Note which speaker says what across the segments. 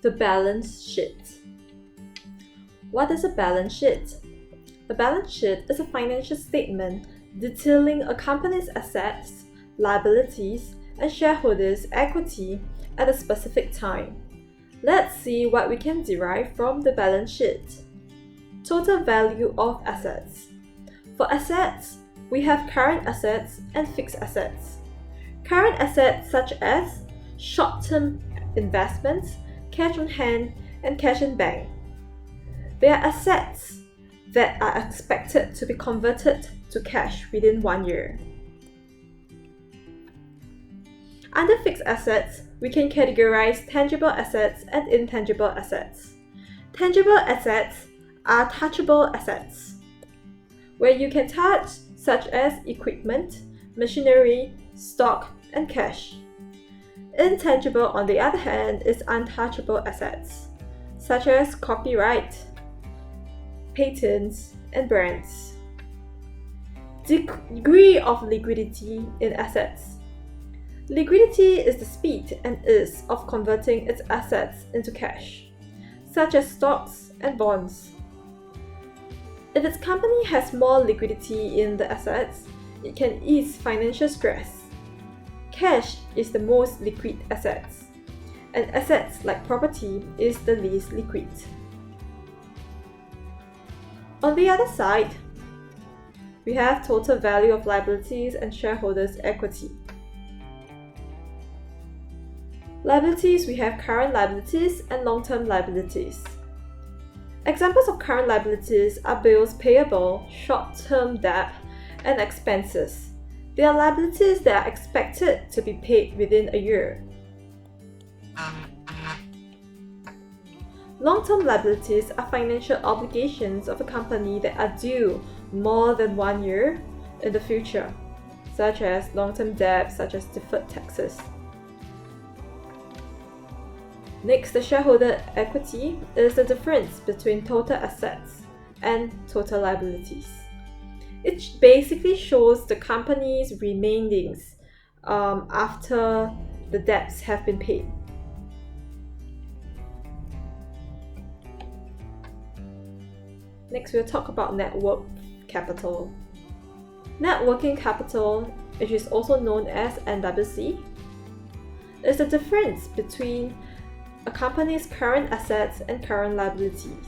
Speaker 1: The balance sheet. What is a balance sheet? A balance sheet is a financial statement detailing a company's assets, liabilities, and shareholders' equity at a specific time. Let's see what we can derive from the balance sheet. Total value of assets. For assets, we have current assets and fixed assets. Current assets such as short-term investments, cash on hand, and cash in bank. They are assets that are expected to be converted to cash within 1 year. Under fixed assets, we can categorize tangible assets and intangible assets. Tangible assets are touchable assets, where you can touch, such as equipment, machinery, stock, and cash. Intangible, on the other hand, is untouchable assets, such as copyright, patents, and brands. Degree of liquidity in assets. Liquidity is the speed and ease of converting its assets into cash, such as stocks and bonds. If its company has more liquidity in the assets, it can ease financial stress. Cash is the most liquid assets, and assets like property is the least liquid. On the other side, we have total value of liabilities and shareholders' equity. Liabilities, we have current liabilities and long-term liabilities. Examples of current liabilities are bills payable, short-term debt, and expenses. They are liabilities that are expected to be paid within a year. Long-term liabilities are financial obligations of a company that are due more than 1 year in the future, such as long-term debt, such as deferred taxes. Next, the shareholder equity is the difference between total assets and total liabilities. It basically shows the company's remainings after the debts have been paid. Next, we'll talk about net working capital. Net working capital, which is also known as NWC, is the difference between a company's current assets and current liabilities.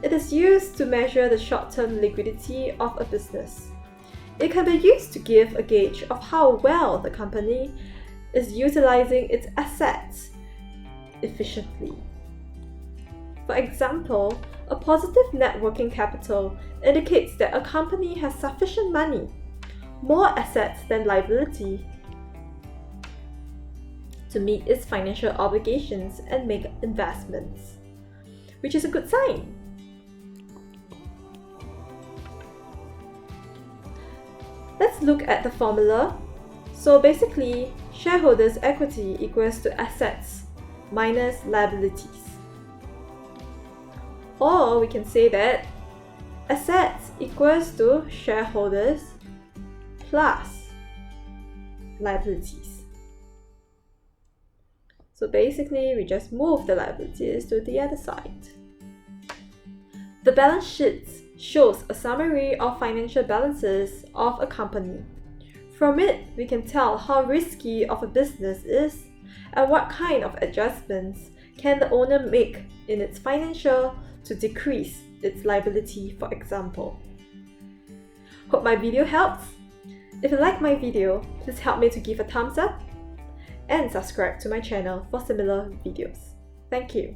Speaker 1: It is used to measure the short-term liquidity of a business. It can be used to give a gauge of how well the company is utilizing its assets efficiently. For example, a positive net working capital indicates that a company has sufficient money, more assets than liability, to meet its financial obligations and make investments, which is a good sign. Let's look at the formula. So basically, shareholders' equity equals to assets minus liabilities. Or we can say that assets equals to shareholders plus liabilities. So basically, we just move the liabilities to the other side. The balance sheet shows a summary of financial balances of a company. From it, we can tell how risky of a business is and what kind of adjustments can the owner make in its financial to decrease its liability, for example. Hope my video helps. If you like my video, please help me to give a thumbs up and subscribe to my channel for similar videos. Thank you.